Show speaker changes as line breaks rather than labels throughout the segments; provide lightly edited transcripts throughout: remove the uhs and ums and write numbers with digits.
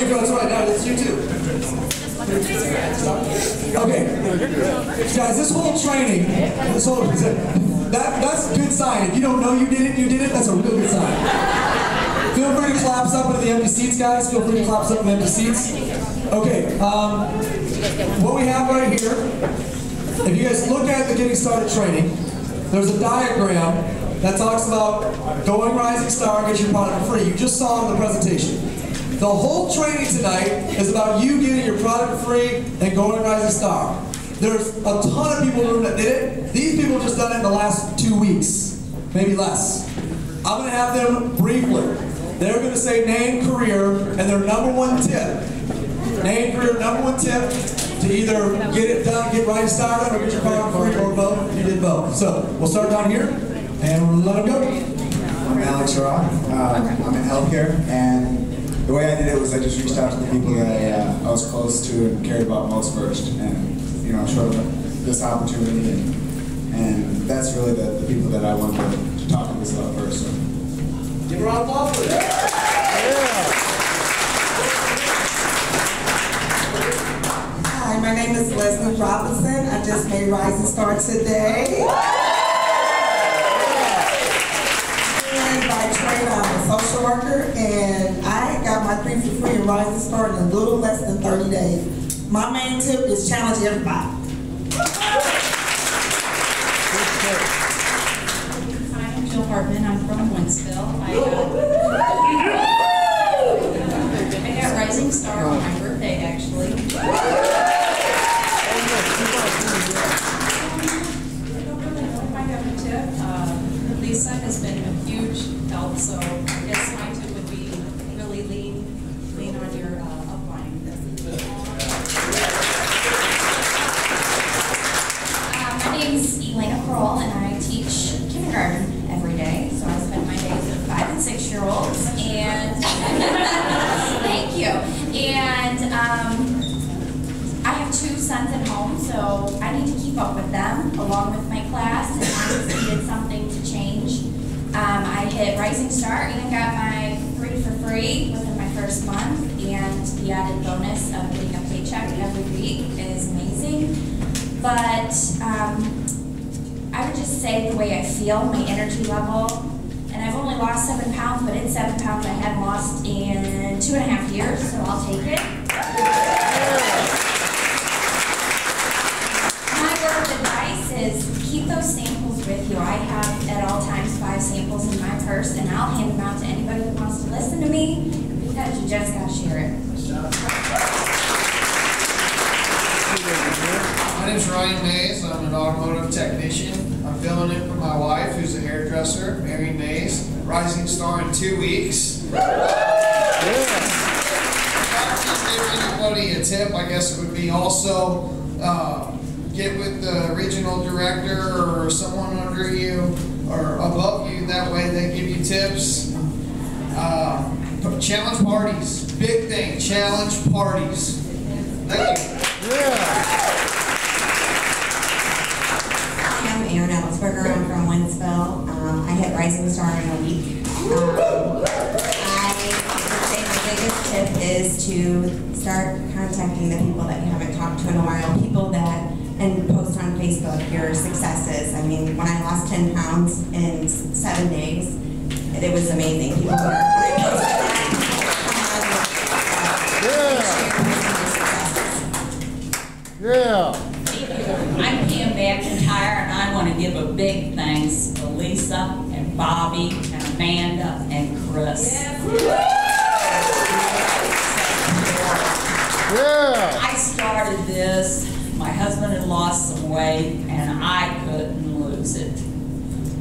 you go. That's right. Now it's you too. Okay, guys. This whole training, that's a good sign. If you don't know you did it. That's a real good sign. Feel free to clap up into the empty seats, guys. Feel free to clap up in the empty seats. Okay. What we have right here. If you guys look at the Getting Started training, there's a diagram that talks about going Rising Star and get your product for free. You just saw it in the presentation. The whole training tonight is about you getting your product for free and going Rising Star. There's a ton of people in the room that did it. These people have just done it in the last 2 weeks, maybe less. I'm going to have them briefly. They're going to say name, career, and their #1 tip. Name, career, #1 tip to either get it done, get Rising Star done, or get your product for free, or both. You did both. So we'll start down here, and we'll let them go.
I'm Alex Rock. I'm in healthcare, and the way I did it was I just reached out to the people that I was close to and cared about most first, and showed them this opportunity, and that's really the people that I wanted to talk to this about first. So.
Give a round of applause for that.
Hi, my name is Leslie Robinson. I just made Rising Star today. And by trade, I'm a social worker, and I got my 3 for free in Rising Star in a little less than 30 days. My main tip is challenge everybody.
Hi, I'm Jill Hartman. I'm from Winsville. I got Rising Star on my birthday, actually. Lisa has been a huge help, so I guess my tip would be really lean on your upline. My name's Elena Kroll, and I teach kindergarten every day. So I spend my days with 5- and 6-year-olds, and thank you. And I have 2 sons at home, so I need to keep up with them along with my class, and I just needed something to change. I hit Rising Star and got my 3 for free within my first month, and the added bonus of getting a paycheck every week is amazing. But I would just say the way I feel, my energy level, and I've only lost 7 pounds, but it's 7 pounds I had lost in 2.5 years, so I'll take it. My word of advice is keep those samples with you. I have at all times 5 samples in my purse, and I'll hand them out to anybody who wants to listen to me, because you just got to share it.
My name's Ryan Mays. I'm an automotive technician. I'm filling in for my wife, who's a hairdresser, Mary Mays. Rising Star in 2 weeks. If I could give anybody a tip, I guess it would be also get with the regional director or someone under you or above you. That way they give you tips. Challenge parties. Big thing. Challenge parties. Thank you.
I'm Erin Ellsberger. I'm from Winsville. I hit Rising Star in a week. I would say the biggest tip is to start contacting the people that you haven't talked to in a while, people that, and post on Facebook your successes. I mean, when I lost 10 pounds in 7 days, it was amazing. People were, when I posted that,
Yeah.
I'm Pam McIntyre, and I want to give a big thanks to Lisa and Bobby and Amanda and Chris.
Yeah.
I started this, my husband had lost some weight, and I couldn't lose it.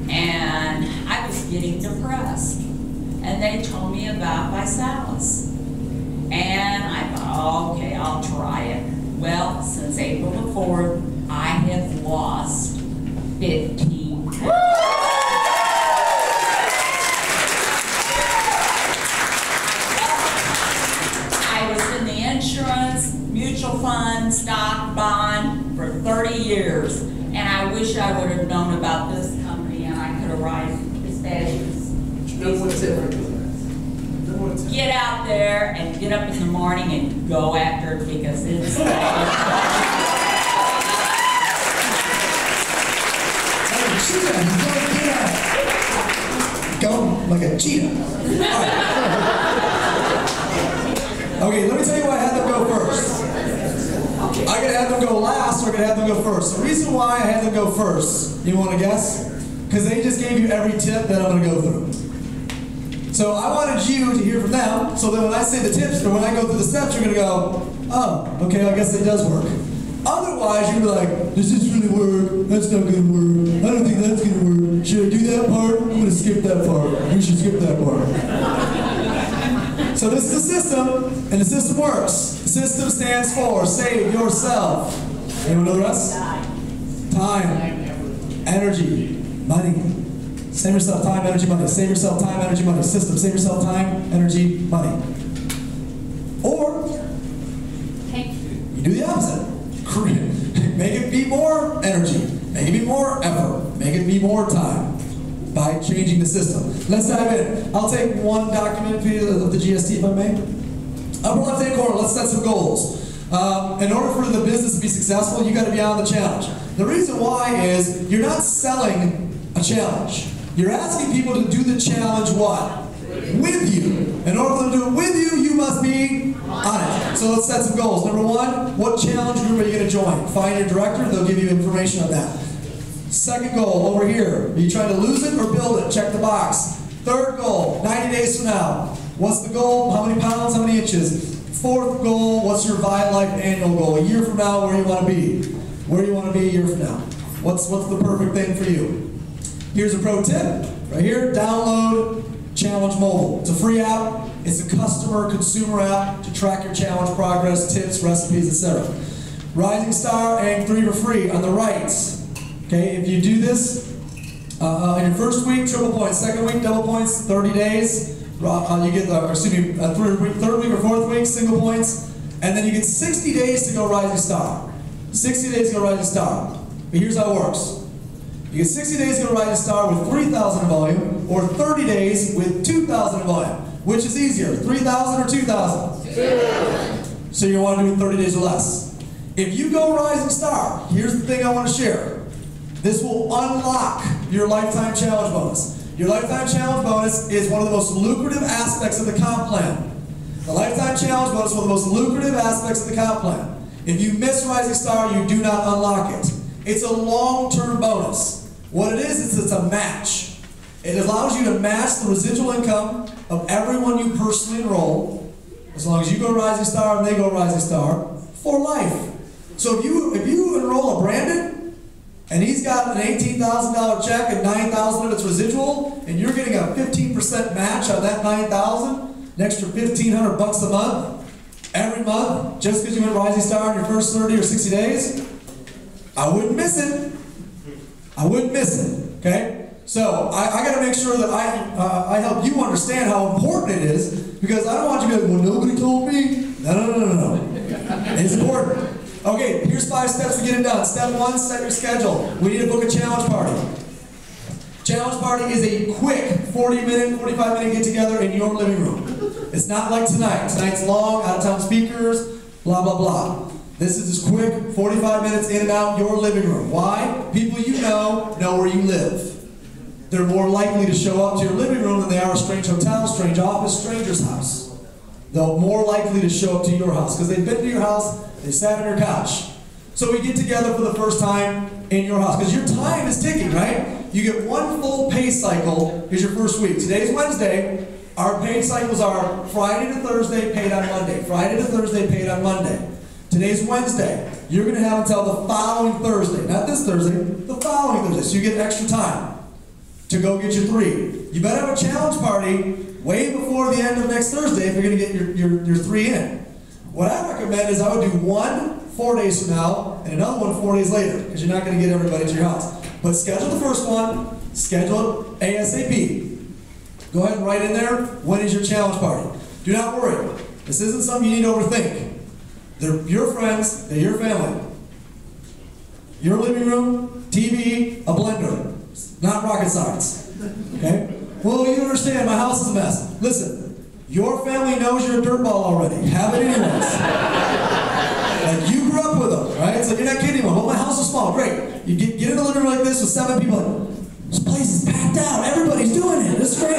And I was getting depressed. And they told me about Visalis. And I thought, okay, I'll try it. Well, since April the 4th, I have lost 15 pounds. I was in the insurance, mutual fund, stock, bond for 30 years. And I wish I would have known about this company, and I could have rise as fast as
#1 tip. #1
get out there and get up in the morning and go after it because it's
Like a cheetah, you gotta get at it. Go like a cheetah. All right. Okay, let me tell you why I had them go first. I could have them go last, or I could have them go first. The reason why I had them go first, you want to guess? Because they just gave you every tip that I'm going to go through. So I wanted you to hear from them, so that when I say the tips, or when I go through the steps, you're going to go, oh, okay, I guess it does work. Otherwise, you're going to be like, does this really work? That's not going to work. I don't think that's going to work. Should I do that part? I'm going to skip that part. You should skip that part. So this is the system, and the system works. The system stands for save yourself. Anyone know the rest? Time, energy, money. Save yourself time, energy, money. Save yourself time, energy, money. System, save yourself time, energy, money. Or, you do the opposite. Make it be more energy. Make it be more effort. Make it be more time. By changing the system. Let's dive in. I'll take one document view of the GST if I may. Upper left hand corner, let's set some goals. In order for the business to be successful, you got to be on the challenge. The reason why is you're not selling a challenge. You're asking people to do the challenge what? With you. In order for them to do it with you, you must be on it. So let's set some goals. Number one, what challenge group are you going to join? Find your director, they'll give you information on that. Second goal, over here. Are you trying to lose it or build it? Check the box. Third goal, 90 days from now. What's the goal? How many pounds? How many inches? Fourth goal, what's your ViLife annual goal? A year from now, where do you want to be? Where do you want to be a year from now? What's the perfect thing for you? Here's a pro tip. Right here, download Challenge Mobile. It's a free app. It's a consumer app to track your challenge progress, tips, recipes, etc. Rising Star and 3 for free on the right. Okay, if you do this, in your first week, triple points. Second week, double points. 30 days, you get the, third week or fourth week, single points. And then you get 60 days to go Rising Star. 60 days to go Rising Star. But here's how it works. You get 60 days to go Rising Star with 3,000 in volume, or 30 days with 2,000 in volume. Which is easier, 3,000 or 2,000? 2,000. So you want to do it 30 days or less. If you go Rising Star, here's the thing I want to share. This will unlock your Lifetime Challenge bonus. Your Lifetime Challenge bonus is one of the most lucrative aspects of the comp plan. The Lifetime Challenge bonus is one of the most lucrative aspects of the comp plan. If you miss Rising Star, you do not unlock it. It's a long-term bonus. What it is it's a match. It allows you to match the residual income of everyone you personally enroll, as long as you go Rising Star and they go Rising Star, for life. So if you enroll a Brandon, and he's got an $18,000 check and $9,000 of its residual, and you're getting a 15% match on that $9,000, an extra $1,500 bucks a month, every month, just because you went Rising Star in your first 30 or 60 days, I wouldn't miss it. I wouldn't miss it, okay? So I got to make sure that I help you understand how important it is, because I don't want you to be like, well, nobody told me. No. It's important. Okay, here's 5 steps to get it done. Step 1, set your schedule. We need to book a challenge party. Challenge party is a quick 40-minute, 45-minute get-together in your living room. It's not like tonight. Tonight's long, out-of-town speakers, blah, blah, blah. This is just quick, 45 minutes in and out your living room. Why? People you know where you live. They're more likely to show up to your living room than they are a strange hotel, strange office, stranger's house. They're more likely to show up to your house because they've been to your house, they sat on your couch. So we get together for the first time in your house because your time is ticking, right? You get 1 full pay cycle is your first week. Today's Wednesday. Our pay cycles are Friday to Thursday, paid on Monday. Friday to Thursday, paid on Monday. Today's Wednesday. You're going to have until the following Thursday. Not this Thursday, the following Thursday. So you get extra time to go get your 3. You better have a challenge party way before the end of next Thursday if you're going to get your 3 in. What I recommend is I would do 1 4 days from now and another one 4 days later, because you're not going to get everybody to your house. But schedule the first one, schedule it ASAP. Go ahead and write in there, when is your challenge party? Do not worry. This isn't something you need to overthink. They're your friends, they're your family. Your living room, TV, a blender. Not rocket science. Okay? Well, you understand, my house is a mess. Listen, Your family knows you're a dirtball already. Have it anyways. Like, you grew up with them, right? So you're not kidding anyone. Well, my house is small. Great. You get in a living room like this with 7 people. Like, this place is packed out. Everybody's doing it. It's great.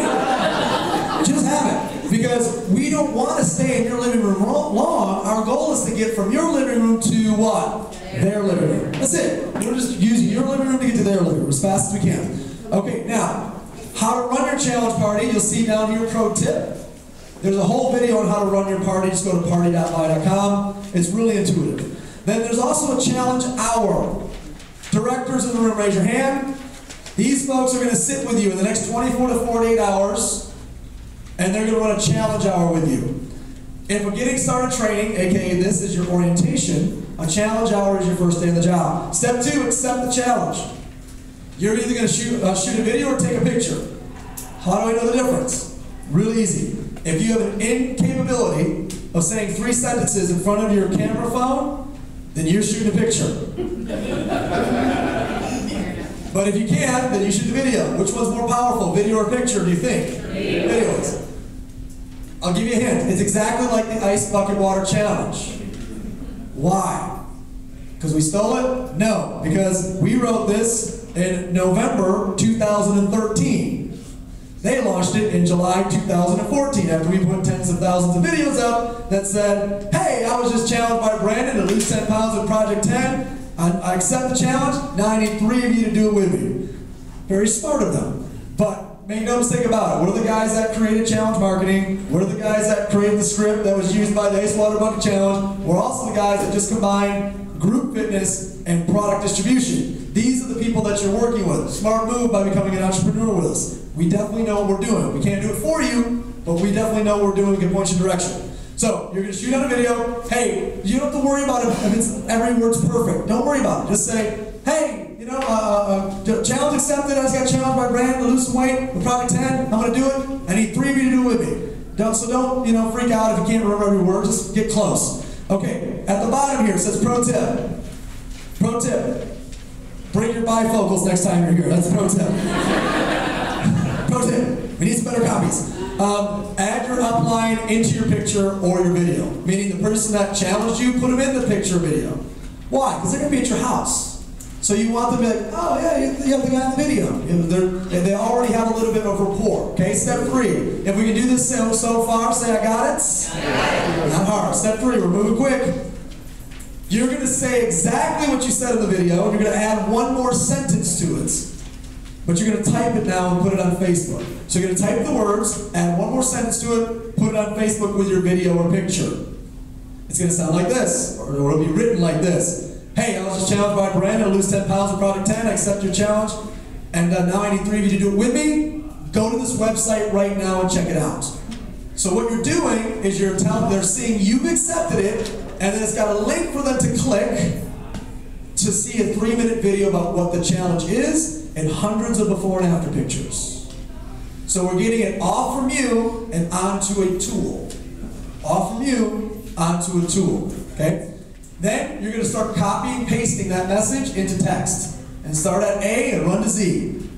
Just have it. Because we don't want to stay in your living room long. Our goal is to get from your living room to what? Their living room. That's it. We're just using your living room to get to their living room as fast as we can. Okay, now, how to run your challenge party. You'll see down here, pro tip. There's a whole video on how to run your party. Just go to party.ly.com. It's really intuitive. Then there's also a challenge hour. Directors in the room, raise your hand. These folks are going to sit with you in the next 24 to 48 hours, and they're going to run a challenge hour with you. If we're getting started training, aka this is your orientation, a challenge hour is your first day on the job. Step 2, accept the challenge. You're either going to shoot a video or take a picture. How do I know the difference? Really easy. If you have an incapability of saying 3 sentences in front of your camera phone, then you're shooting a picture. But if you can't, then you shoot the video. Which one's more powerful, video or picture, do you think? Video is. I'll give you a hint. It's exactly like the Ice Bucket Water Challenge. Why? Because we stole it? No. Because we wrote this in November 2013. They launched it in July 2014 after we put tens of thousands of videos up that said, hey, I was just challenged by Brandon to lose 10 pounds with Project 10. I accept the challenge. Now I need 3 of you to do it with me. Very smart of them. But make no mistake about it. What are the guys that created challenge marketing? What are the guys that created the script that was used by the Ice Water Bucket Challenge? We're also the guys that just combine group fitness and product distribution. These are the people that you're working with. Smart move by becoming an entrepreneur with us. We definitely know what we're doing. We can't do it for you, but we definitely know what we're doing. We can point you in direction. So, you're going to shoot on a video. Hey, you don't have to worry about it if it's, every word's perfect. Don't worry about it. Just say, hey, you know, challenge accepted. I just got challenged by Brandon to lose some weight with Project 10. I'm going to do it. I need 3 of you to do it with me. Don't, you know, freak out if you can't remember every word. Just get close. Okay, at the bottom here it says pro tip. Pro tip. Bring your bifocals next time you're here. That's a pro tip. Pro tip. We need some better copies. Add your upline into your picture or your video. Meaning the person that challenged you, put them in the picture or video. Why? Because they're going to be at your house. So you want them to be like, oh yeah, you have the guy in the video. They already have a little bit of rapport. Okay, step 3. If we can do this so far, say I got it. Not hard. Step 3, we're moving quick. You're going to say exactly what you said in the video, and you're going to add 1 more sentence to it. But you're going to type it now and put it on Facebook. So you're going to type the words, add 1 more sentence to it, put it on Facebook with your video or picture. It's going to sound like this, or it'll be written like this. Hey, I was just challenged by Brandon to lose 10 pounds with Project 10. I accept your challenge. And now I need 3 of you to do it with me. Go to this website right now and check it out. So what you're doing is they're seeing you've accepted it, and then it's got a link for them to click to see a 3-minute video about what the challenge is and hundreds of before and after pictures. So we're getting it off from you and onto a tool. Off from you, onto a tool. Okay? Then you're going to start copying, pasting that message into text. And start at A and run to Z.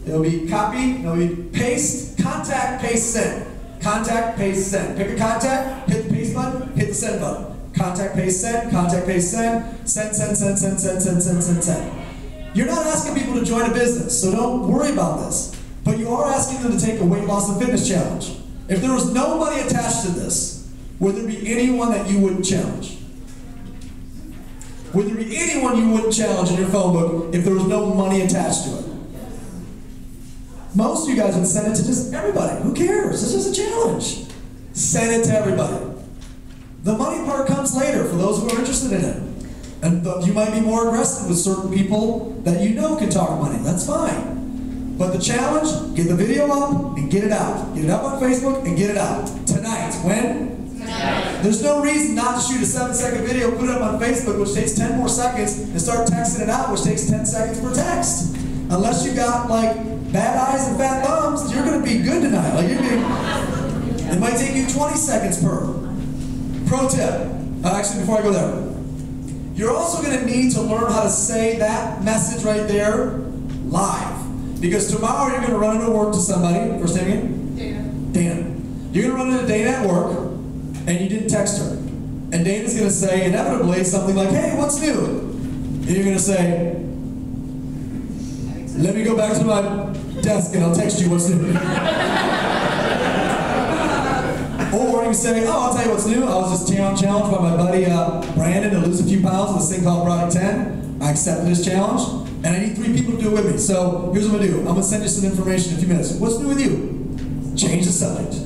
It'll be copy, it'll be paste, contact, paste, send. Contact, paste, send. Pick a contact, hit the paste button, hit the send button. Contact, paste, send, contact, paste, send, send, send, send, send, send, send, send, send, send. You're not asking people to join a business, so don't worry about this. But you are asking them to take a weight loss and fitness challenge. If there was no money attached to this, would there be anyone that you wouldn't challenge? Would there be anyone you wouldn't challenge in your phone book if there was no money attached to it? Most of you guys would send it to just everybody. Who cares? It's just a challenge. Send it to everybody. The money part comes later for those who are interested in it. And you might be more aggressive with certain people that you know can talk money. That's fine. But the challenge, get the video up and get it out. Get it up on Facebook and get it out. Tonight. When? Tonight. There's no reason not to shoot a 7-second video, put it up on Facebook, which takes 10 more seconds, and start texting it out, which takes 10 seconds per text. Unless you got like bad eyes and fat thumbs, you're going to be good tonight. Like it might take you 20 seconds per. Pro tip. Actually, before I go there. You're also going to need to learn how to say that message right there live. Because tomorrow you're going to run into work to somebody. First name again? Dan. You're going to run into Dana at work, and you didn't text her. And Dana's going to say, inevitably, something like, hey, what's new? And you're going to say, let me go back to my desk and I'll text you what's new. Or you say, oh, I'll tell you what's new. I was just challenged by my buddy Brandon to lose a few pounds with this thing called Project 10. I accepted this challenge, and I need 3 people to do it with me. So here's what I'm going to do. I'm going to send you some information in a few minutes. What's new with you? Change the subject.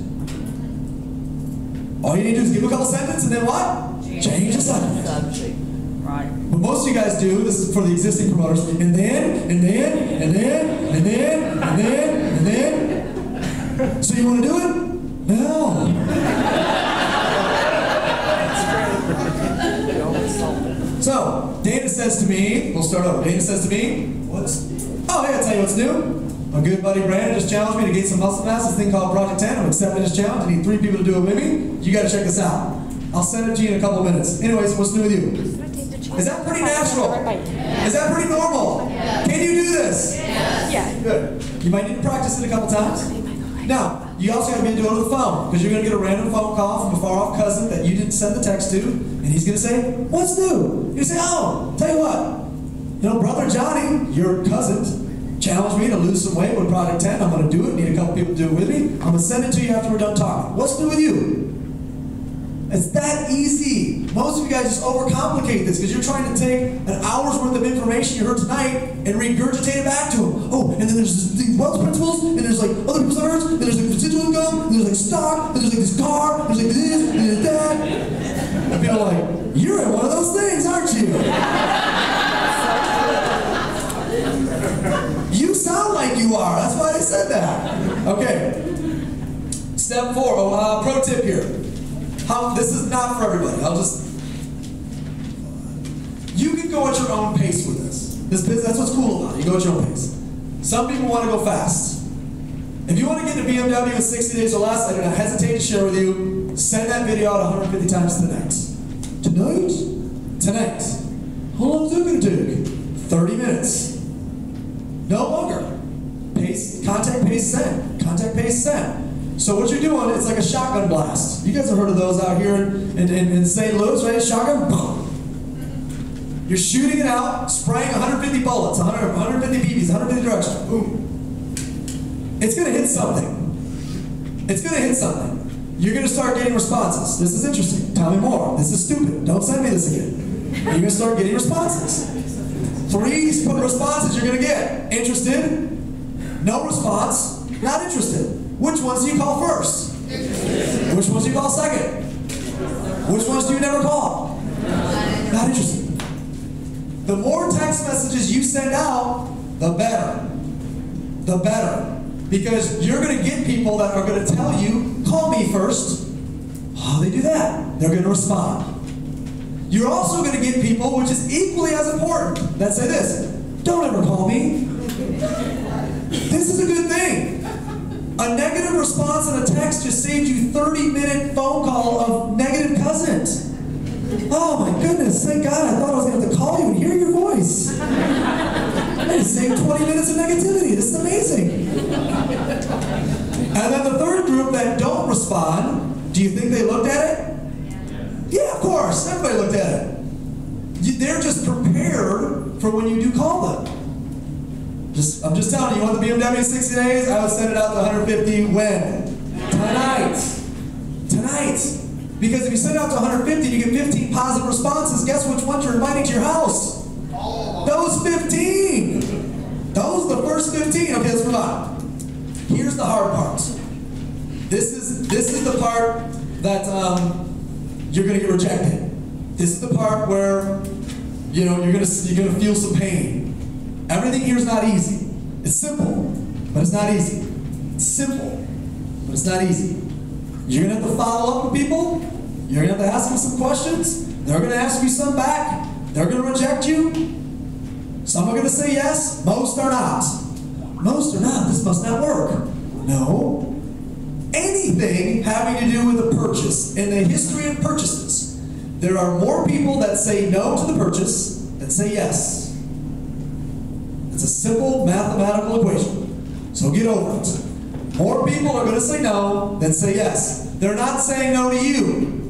All you need to do is give a couple sentences, and then what? Change the subject.
Right.
What most of you guys do, this is for the existing promoters, and then. So you want to do it? No. So, Dana says to me, we'll start over. Dana says to me, oh, hey, I'll tell you what's new. My good buddy Brandon just challenged me to gain some muscle mass, this thing called Project 10. I'm accepting this challenge. I need 3 people to do it with me. You gotta check this out. I'll send it to you in a couple of minutes. Anyways, what's new with you? Is that pretty natural? Is that pretty normal? Can you do this?
Yeah.
Good. You might need to practice it a couple times. Now, you also got to be able to do it on the phone, because you're going to get a random phone call from a far-off cousin that you didn't send the text to, and he's going to say, what's new? You say, oh, tell you what, brother Johnny, your cousin, challenged me to lose some weight with Project 10. I'm going to do it. Need a couple people to do it with me. I'm going to send it to you after we're done talking. What's new with you? It's that easy. Most of you guys just overcomplicate this because you're trying to take an hour's worth of information you heard tonight and regurgitate it back to them. Oh, and then there's these wealth principles, and there's like other people's earnings, and there's like residual income, and there's like stock, and there's like this car, and there's like this, and there's that. And people are like, you're in one of those things, aren't you? You sound like you are. That's why I said that. Okay. Step 4. Pro tip here. This is not for everybody. You can go at your own pace with this. That's what's cool about it. You go at your own pace. Some people want to go fast. If you want to get to BMW in 60 days or less, I do not hesitate to share with you, send that video out 150 times tonight. Tonight. How long is it going to take? 30 minutes. No longer. Contact, paste, send. Contact, paste, send. So what you're doing, it's like a shotgun blast. You guys have heard of those out here in St. Louis, right? Shotgun, boom. You're shooting it out, spraying 150 bullets, 150 BBs, 150 directions, boom. It's going to hit something. It's going to hit something. You're going to start getting responses. This is interesting. Tell me more. This is stupid. Don't send me this again. You're going to start getting responses. 3 responses you're going to get. Interested? No response. Not interested. Which ones do you call first? Which ones do you call second? Which ones do you never call? Not interested. The more text messages you send out, the better. The better. Because you're going to get people that are going to tell you, call me first. Oh, they do that. They're going to respond. You're also going to get people, which is equally as important, that say this, don't ever call me. This is a good thing. A negative response on a text just saved you 30-minute phone call of negative cousins. Oh my goodness, thank God, I thought I was going to have to call you and hear your voice. I just saved 20 minutes of negativity. This is amazing. And then the third group that don't respond, do you think they looked at it? Yeah, of course, everybody looked at it. They're just prepared for when you do call them. I'm just telling you, you want the BMW in 60 days? I would send it out to 150 when? Tonight. Tonight. Because if you send it out to 150 and you get 15 positive responses, guess which ones you're inviting to your house? Those 15. Those are the first 15. Okay, let's move on. Here's the hard part. This is the part that you're going to get rejected. This is the part where you're going to feel some pain. Everything here is not easy. It's simple, but it's not easy. It's simple, but it's not easy. You're going to have to follow up with people. You're going to have to ask them some questions. They're going to ask you some back. They're going to reject you. Some are going to say yes. Most are not. Most are not. This must not work. No. Anything having to do with a purchase, in the history of purchases, there are more people that say no to the purchase than say yes. It's a simple mathematical equation. So get over it. More people are going to say no than say yes. They're not saying no to you.